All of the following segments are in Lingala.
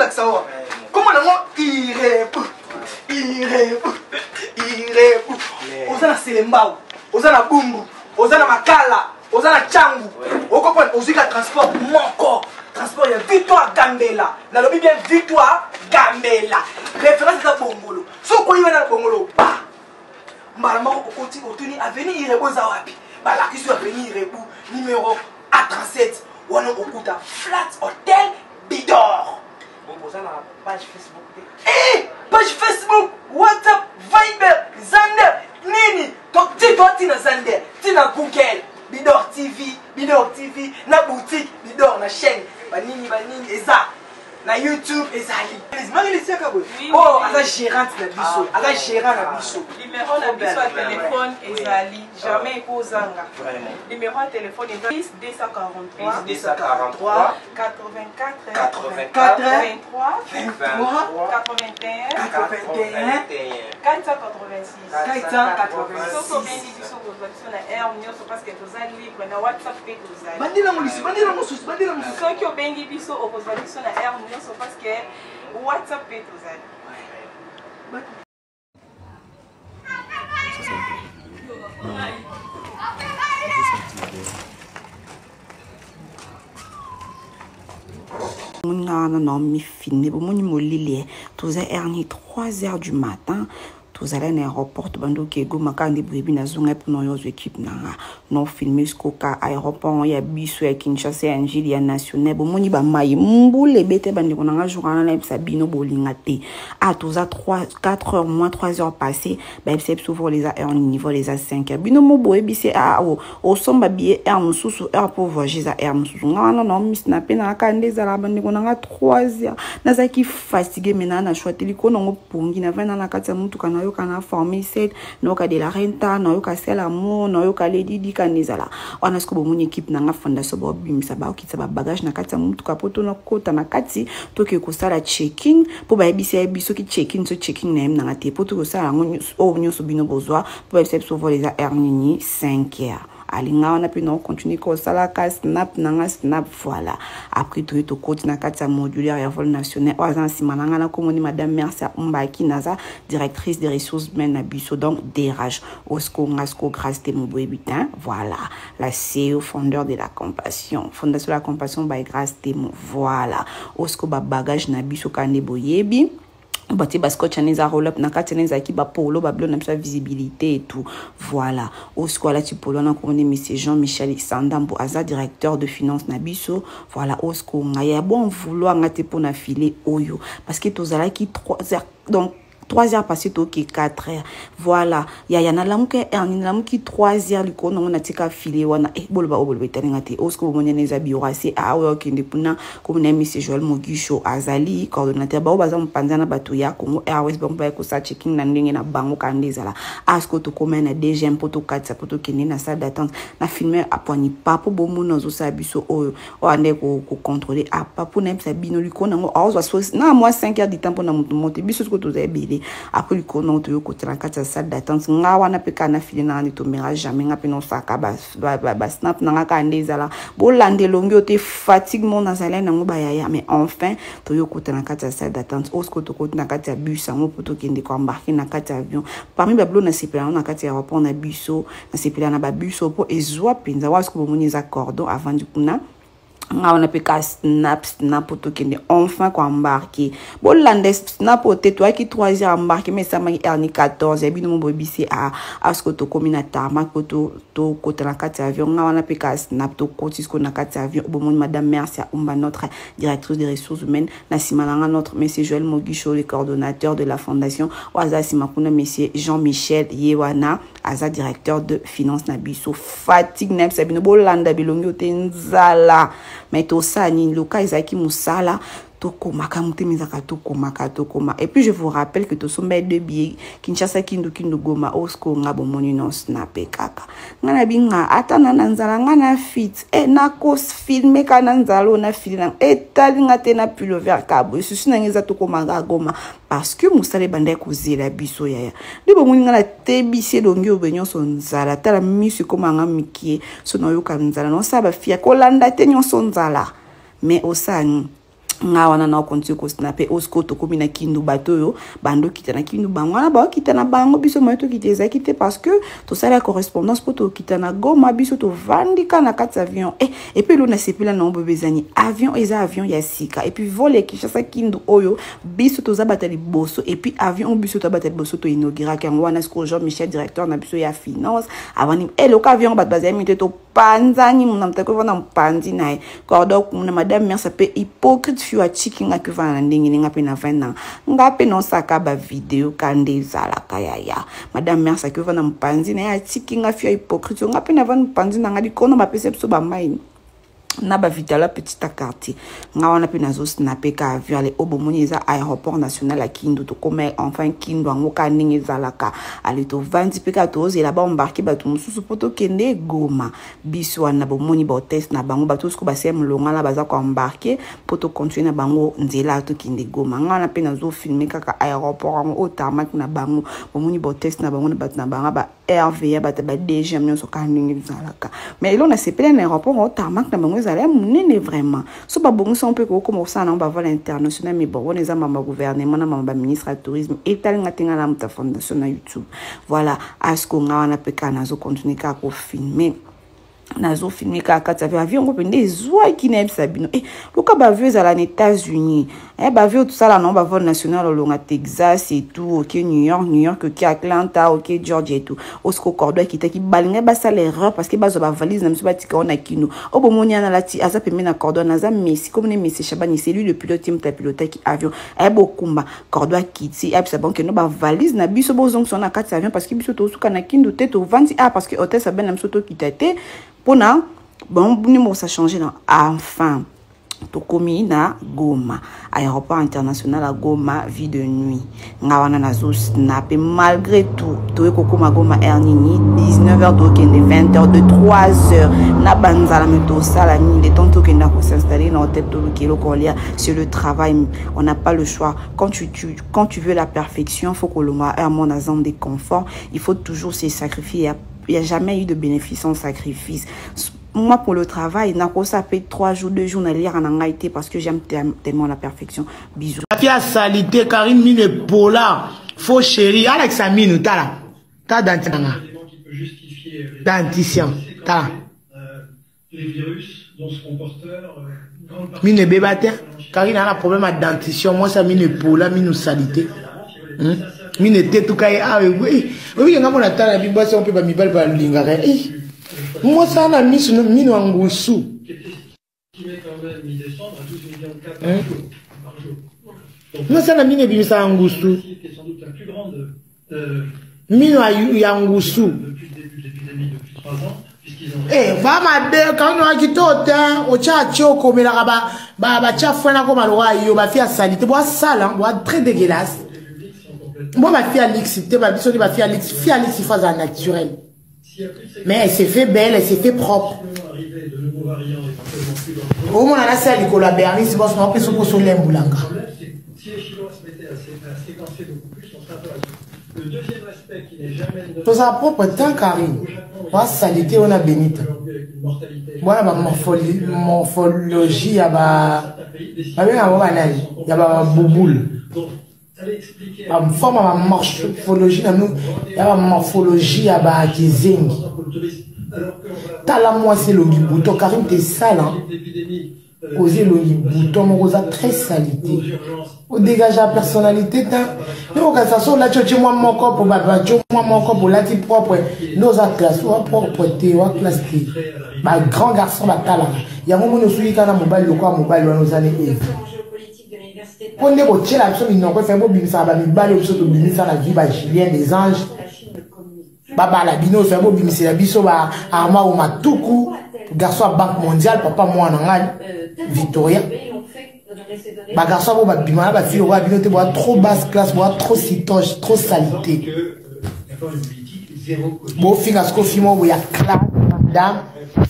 la sawa. Comment on irebu. Ozana selembao, ozana bumbu, ozana makala, ozana changu. Au comprendre, ozika transport moko. Transport ya Victoire Gambela. Na lobby bien Victoire Gambela. Référence à Bongolo. So quoi il va dans Bongolo? Bah. Malama okoti otuni avenir Irebu Zawapi. Bah la question avenir Irebu numéro A37. Wana okuta Flat Hotel Bidor. Bon pour la page Facebook. Eh, page Facebook, WhatsApp, Viber, Zander, Nini. Donc dis-toi tina Zander, tina Google, Bidor TV, na boutique, Bidor na chaîne, banini eza. Na YouTube ezali. Oh, ala gérante na biso. Ala gérant na biso. Numéro na biso à téléphone ezali. Jamais kozanga. Numéro à téléphone ezali 243 84 23 81 486. Soko bendi biso kozali na air nyonso parce que tozali libre na WhatsApp pe tozali. Bandela mosusu. Soki obengi biso okozali biso na air nyonso parce que WhatsApp pe tozali. Non, mi filmé, bon, mon immobilier, tous à 3h du matin. Tous allés à l'aéroport, bando kego makandi bwebi na zonga pour nos équipes nanga non filmé skoka aéroport ya biso ya Kinshasa ya Njili ya national bon moni ba mai mbule bete bandi konanga jourana na sabino bolinga te à tous à 4 heures moins 3 heures passées ba c'est souvent les heures niveau les à 5 heures bino mo boyebi c'est à au somba billet heure mususu heure pour voyager à heure mususu non miss na pena kande za la bandi konanga 3 heures nazaki fatigué maintenant na choiteli konongo pongi na vana na kati ya mutu kana kana formé set noka de la renta noka sela mo noka ledi dikanezala wana sko bo équipe nanga fondation bo bimisa ba okitsa ba bagage na kati ya mutu kapoto na kota na kati toke ko sala checking po ba ebisa biso ki checking so checking na nanga te poto ko sala ngonyo so bino bozwa po ba so voler za ernini 5 heures. Alinga on a pu non continuer comme ça la snap nanga snap voilà après tout to côté na kata modulaire ya vol national oazan simananga na komoni madame Mercia Mbaki naza directrice des ressources humaines na biso donc DRH Osco Ngasco grâce de mon bitin voilà la CEO fondeur de la compassion fondation de la compassion by grâce de mon voilà Osco ba bagage na biso kande boyebi bati baskotch aneza roll up na kateneza ki ba polo ba bleu na sa visibilité et tout voilà au squala ti polo na ko monsieur Jean-Michel Sandambo aza directeur de finance na biso voilà au sco ngaya bon vouloir ngate pour na filer oyo parce que tozala ki 3 heures donc 3 heures passées to ki 4 heures voilà ya na lamuke lamuki 3 heures liko na na tika filer wana bolba talinga te osko moneneza biorasi a o kende puna comme na monsieur Joël Mogisho azali coordinateur ba baza mpanzana batu ya Congo Airways ba ko sa checking na ndenge na bango kandezala asko to comme na deuxième poto 4 poto kende na salle d'attente na filmer aponi papo bomo nozo sa biso o ande ko contrôler a papo na sa bino liko na ngo na moi 5 heures de temps pour na monter biso ko to zebele après le kono to yoko tela kati ya salle d'attente nga wana pe kana fili na ni to mera jamais nga pe non saka ba snap na nga ka ndezala bolande longi ote fatigue mon nazala na ngo ba ya mais enfin to yoko tela kati ya salle d'attente osko to ko na kati ya bus ngo poto kende ko embarquer na kati ya avion parmi ba blo na sepela na kati ya aéroport na biso na sepela na ba bus po ezwa penza wasko bomoni za cordon avant du kuna on a pu snap pour tout qui enfin quoi embarquer bon l'ande snap au toi qui 3 heures embarqué mais ça m'a erni 14 et bien mon bébé c'est à ce que to communata ma to côté la carte avion on a pu snap to côté ce qu'on a carte avion bon madame Mercia Umba notre directrice des ressources humaines na simalanga notre monsieur Joël Mogisho le coordonnateur de la fondation oaza simakuna monsieur Jean-Michel Yewana aza directeur de finance na biso fatigue nem sabino bolanda bilongi otenzala mais to sani loka izaki musala toko makamtemizaka toko makatokoma et puis je vous rappelle que to sommet de billets Kinshasa kindu goma osko ngabo moni non snap kaka ngana binga atana nanzala ngana fit na kos filmer kana nzalo na filina etali ngate na pulo vert kabo susu na ngeza toko goma parce que musale bande kozela biso yaya libo moni ngana tebisi dongi obenyo son nzala tala misu koma ngamikie so no yoka nzala no saba fia kolanda tenyo son nzala mais osani nga wana na continue ko snapper osko to komi na kindu batoyo bando kita na kindu bango na ba kita na bango biso moyo to kiteza kite parce que to sala correspondance pour to kita na Goma biso to vandika na kati avion et puis lo na sepela na mbebezani avion eza avion ya sika et puis voler Kinshasa kindu oyo biso to zabata liboso et puis avion biso to zabata liboso to inaugurer kan wana sko Jean Michel directeur na biso ya finance avani le avion bat bazami to panzani muna mtako vana mpandi nae kordo kuna madame mère ça peut hypocrite fiu a chiki nga ke vana ndingi nga pe na 20 ans nga pe non saka ba video kande zala kaya madame mère ça ke vana mpandi na ya chiki nga fiu hypocrite nga pe na vana mpandi na nga di kono ba perception ba mai na ba vitala petite quartier nga wana pe nazo snapper ka avion ale obomoni eza aéroport national à Kindu to comme enfin Kindu ngoka ningi zalaka ale to vandi pe ka to là ba embarquer bato mususu poto kende Goma biso wana bomoni ba test na bango bato sko ba sem longa la baza ko embarquer poto continuer na bango nzela to kende Goma nga wana pe nazo filmer kaka aéroport ngo otamak na bango bomoni ba test na bango na bato na banga ba RVA bato ba DG nyonso ka ningi zalaka mais là on a sepelé un aéroport otamak na bango nene vraiment so ba bongo so on peut commencer na ba vol international mais bon on est ma gouvernement na ma ministre du tourisme et tal ngatinga la mta fondation na YouTube voilà asko nga wana peka nazo continuer ka ko filmer nazo filmer ka kati avion ko pende zwa kineb sabino luka ba vieux à les États-Unis ba vieux tout ça là non ba vol national au Texas et tout OK New York OK Atlanta OK Georgia et tout osko cordo qui ta ki balinga ba ça l'erreur parce que ba zo ba valise na mso ba tika on a kino obomonia na lati aza pembe na cordo na za Messi comme ne Messi Chabani c'est lui le pilote team ta pilote qui avion bokumba cordo kiti ça bon que no ba valise na biso bozong son na kati avion parce que biso to suka na kindo tete au 20 parce que hôtel ça ben na mso to kitate pona bon numéro ça changé dans enfin to komi na Goma aéroport international à Goma vie de nuit nga wana nazo snap malgré tout to kokoma Goma ernini 19h to kende 20h de 3h na banzala meto sala ni les temps to kenda ko s'installer dans hôtel to lokelo kolia sur le travail on n'a pas le choix quand tu veux la perfection faut que le mois un monde dans des conforts il faut toujours se sacrifier il n'y a jamais eu de bénéfice sans sacrifice. Moi, pour le travail, ça fait 3 jours, 2 jours, on a lire en anglais parce que j'aime tellement la perfection. Bisous. La fille a salité, Karine mine pola, faux chéri, Alex a mine, t'as là. T'as dentition. Dentition. T'as. Les virus dont sont porteurs. Mine bébé, Karine a un problème à dentition. Moi, ça mine pola, mine salité. Mine tête tout caille. Ah oui. Oui, il y a un attend la Bible, on peut pas m'y parler par le lingare. Moi, ça a mis sur mine en goussou. Moi, ça a mis une bille en goussou. Mine à Ngoussou. Eh, va ma belle, quand on a quitté au temps, au tchatcho, comme la rabat, bah, tchafouena comme à l'oreille, yo, ma fille a salité, bois sale, hein, bois très dégueulasse. Moi, ma fille Alix, c'était ma fille Alix, il fait un naturel. Mais elle s'est fait belle, elle s'est fait propre. Au moins, on a ça, Nicolas Bernis, c'est bon, on peut se poser sur l'emboulanga. Si les Chinois se mettaient à séquencer beaucoup plus, on serait un peu là-dessus. Le deuxième aspect qui n'est jamais... Tout ça propre, tant Karine. Moi, salité, on a bénite. Voilà, ma morphologie, il y a ma... Il y a ma bouboule. La forme à ma morphologie, il y a ma morphologie à ma kizengi. T'as la moi, c'est le bouton, Karine, t'es sale, hein. Oser le bouton, mon rosa très salité. Au dégage la personnalité, nous, quand ça sort là, tu moi mon corps pour ma tu moi mon corps pour la type propre. Nos à classe, ou à propreté, ou à classe. Ma grand garçon, ma talent. Il y a un moment où je suis quand on mobile, le quoi, mobile, nos années. On est au tchèque, absolument, non, on fait un beau bim, ça va me baler, au bim, ça la vie, bah, Julien, des anges. Baba, la bino, fait un beau bim, c'est la biso, bah, Arma ou Matoukou, garçon à Banque mondiale, papa, moi, en Angal, Victoria. Bah, garçon, bah, bim, bah, fille, ouais, bino, t'es, trop basse classe, trop citoche, trop salité. Bon, fille, à ce qu'on filme, il y a classe, madame.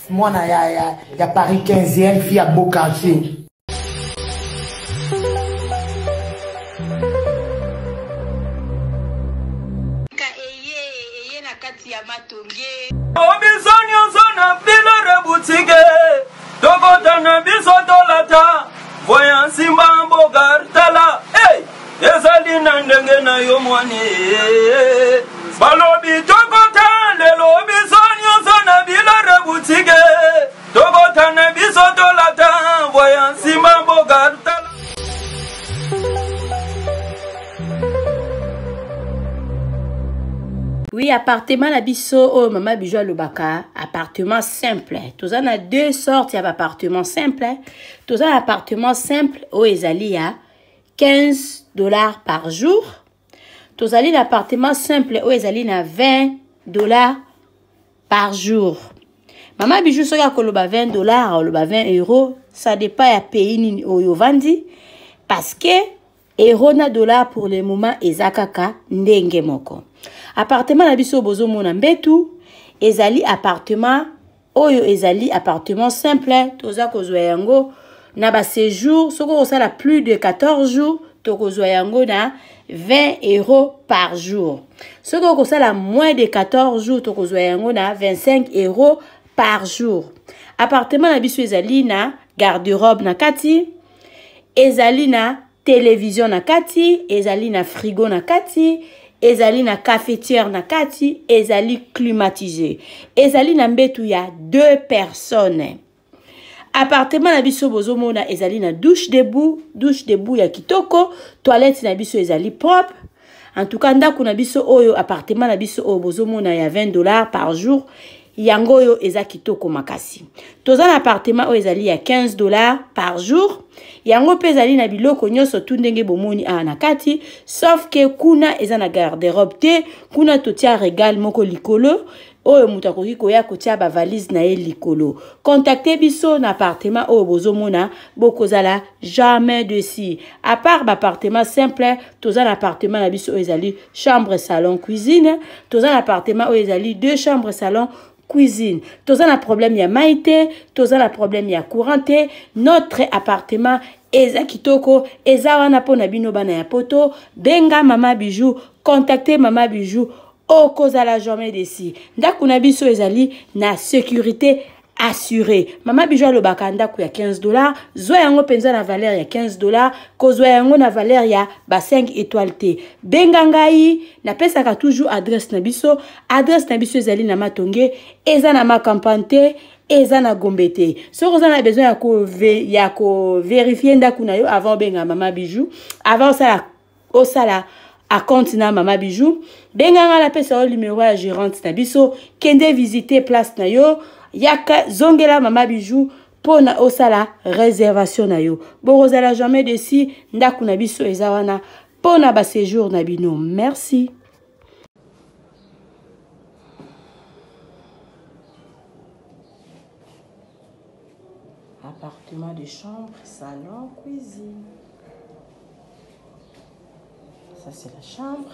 Moi, il y a Paris 15e, fille à beau quartier. Voyant Simba ndenge na yo mwane balobi tokota lelo biso nyonso na bilare butike tokota na biso tolata voya nsima bogarta. Oui, appartement la biso oh maman bijou lobaka appartement simple. Tous en a deux sortes d'appartements simples. Tous en appartement simple oh ezali à $15 par jour. Tous en l'appartement simple oh ezali na $20 par jour. Maman bijou soka koloba $20 ou loba €20, ça dépend ya pays ni oyo vandi parce que euro na dollar pour le moment ezakaka ndenge moko. Appartement na biso bozo mona mbetu ezali appartement oyo ezali appartement simple toza kozwa yango na ba séjour soko osala plus de 14 jours to kozwa yango na €20 par jour. Soko osala moins de 14 jours to kozwa yango na €25 par jour. Appartement na biso ezali na garde-robe na kati, ezali na télévision na kati, ezali na frigo na kati, ezali na cafetière na kati, ezali climatisé. Ezali na mbetu ya 2 personnes. Appartement na biso bozo mona ezali na douche debout ya kitoko, toilette na biso ezali propre. En tout cas ndako na biso oyo appartement na biso oyo bozo mona ya $20 par jour. Yango yo eza kitoko makasi. Toza na appartement oyo ezali ya $15 par jour. Yango pe ezali na biloko nyonso tu ndenge bomoni na kati, sauf que kuna eza na garde-robe te, kuna totia régal moko likolo oyo mutu akoki koya kotia ba valise na ye likolo. Contactez biso na appartement oyo bozomona bokozala jamais dessus. À part ba appartement simple, toza na appartement na biso oyo ezali chambre, salon, cuisine, toza na appartement oyo ezali 2 chambres, salon, cuisine. Toza na problème ya maïté, toza na problème ya couranté. Notre appartement eza kitoko, eza wana pona bino bana ya poto. Benga Mama Bijou, contactez Mama Bijou. Okozala jamais desi. Ndako na biso ezali na sécurité assurée. Mama Bijou alobaka ndako ya $15, zwa yango penza na valeur ya $15, kozwa yango na valeur ya ba 5 étoiles te. Benga ngai na pesaka toujours adresse na biso. Adresse na biso ezali na Matonge, eza na Makampante, eza na Gombe te. So vous avez besoin ya ko vérifier ndako na yo avant benga Mama Bijou, avant osala à compte na Mama Bijou. Benga nga la pesa o numéro ya gérante na biso, kende visiter place na yo. Yaka zongela Mama Bijou pona osala réservation na yo. Borozala jamais desi ndako na biso eza wana pona ba séjour na bino. Merci. Appartement de chambre, salon, cuisine. Ça c'est la chambre.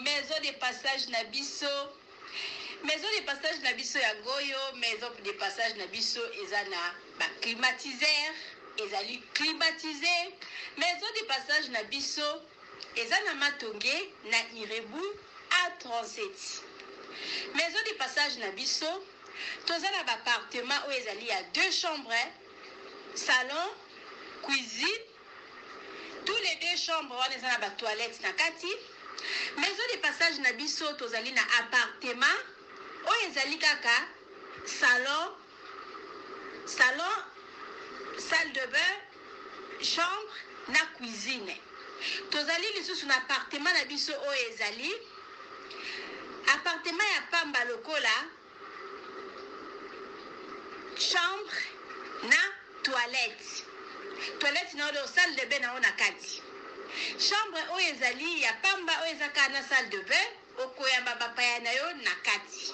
Maison de passage Nabiso. Maison de passage Nabiso ya Goyo, maison de passage Nabiso ezana ba climatiseur, ezali climatisé. Maison de passage Nabiso ezana Matonge na Irebu A37. Maison de passage Nabiso tozana ba appartement où ezali a 2 chambres, salon, cuisine. Tous les 2 chambres on ezana ba toilette na kati. Maison de passage Nabiso tozali na appartement o ezali kaka salon, salle de bain, chambre na cuisine. Tozali lisusu na appartement Nabiso o ezali appartement ya pamba lokola chambre na toilette. Toilette na do salle de bain na ona kati. Chambre o ezali ya pamba o ezaka na salle de bain okoyamba bapaya na yo na kati.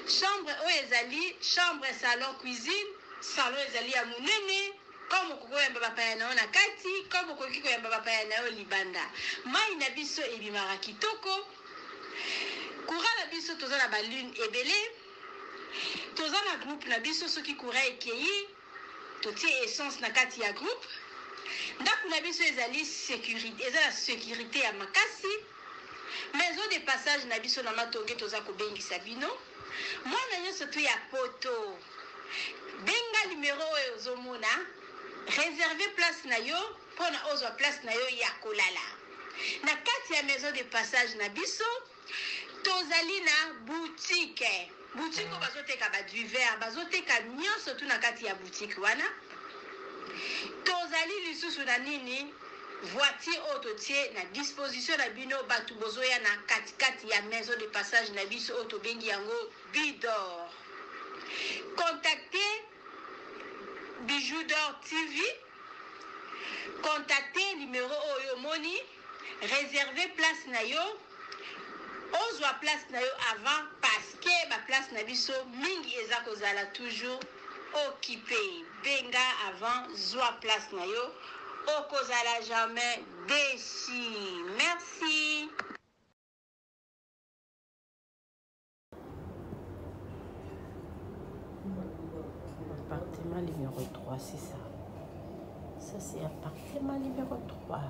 Chambre o ezali chambre, salon, cuisine. Salon ezali ya munene comme kokoyamba bapaya na yo na kati, comme kokoyamba bapaya na yo libanda. Mai na biso ebimaka kitoko. Courant na biso toza na balune ebele. Toza na groupe na biso soki courant ekei totie essence na kati ya groupe. Ndako na biso ezali sécurité, ezala sécurité ya makasi. Maison de passage na biso na Matonge toza kobengisa bino. Mwana nyonso tu ya poto. Benga numéro oyo ozomona, réserver place na yo pona ozwa place na yo ya kolala. Na kati ya maison de passage na biso tozali na boutique. Boutique bazoteka ba du verre, bazoteka nyonso tu na kati ya boutique wana. Tozali lisusu na nini voiture autotie na disposition na bino batu bozoya na kati ya maison de passage na biso auto bengi yango Bidor. Contactez Bijou d'Or TV. Contactez numéro oyo moni, réservez place na yo. Ozwa place na yo avant parce que ba place na biso mingi eza kozala toujours occupé. Benga avant zwa place na yo. Okozala jamais déçu. Merci. Appartement numéro 3, c'est ça. Ça, c'est appartement numéro 3.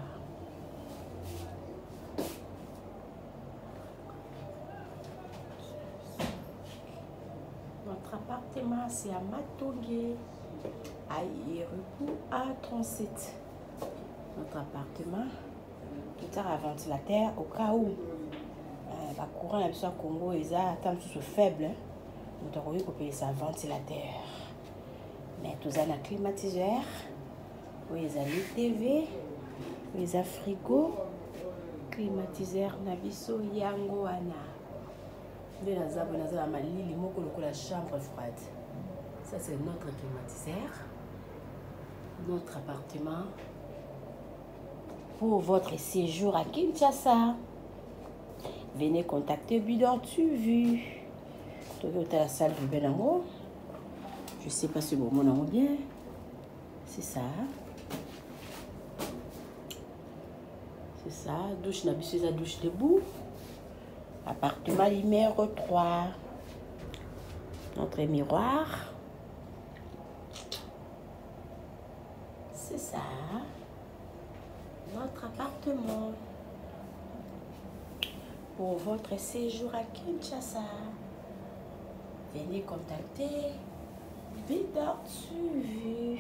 Notre appartement, c'est à Matonge, à Irebu A37. Notre appartement, tout à ventilateur au cas où le courant de Congo est faible. Nous devons payer ça ventilateur. Mais tout ça, un climatiseur, oui, il y a une TV, il y a un frigo, climatiseur, nabiso yango ana. De la chambre froide. Ça, c'est notre climatiseur, notre appartement. Pour votre séjour à Kinshasa, venez contacter Bidor TV. Tu es à la salle du Benango. Je ne sais pas si mon nom est bien. C'est ça. C'est ça. Douche nabisseuse à douche debout. Appartement numéro 3. Notre miroir. C'est ça. Notre appartement. Pour votre séjour à Kinshasa, venez contacter Bidor TV.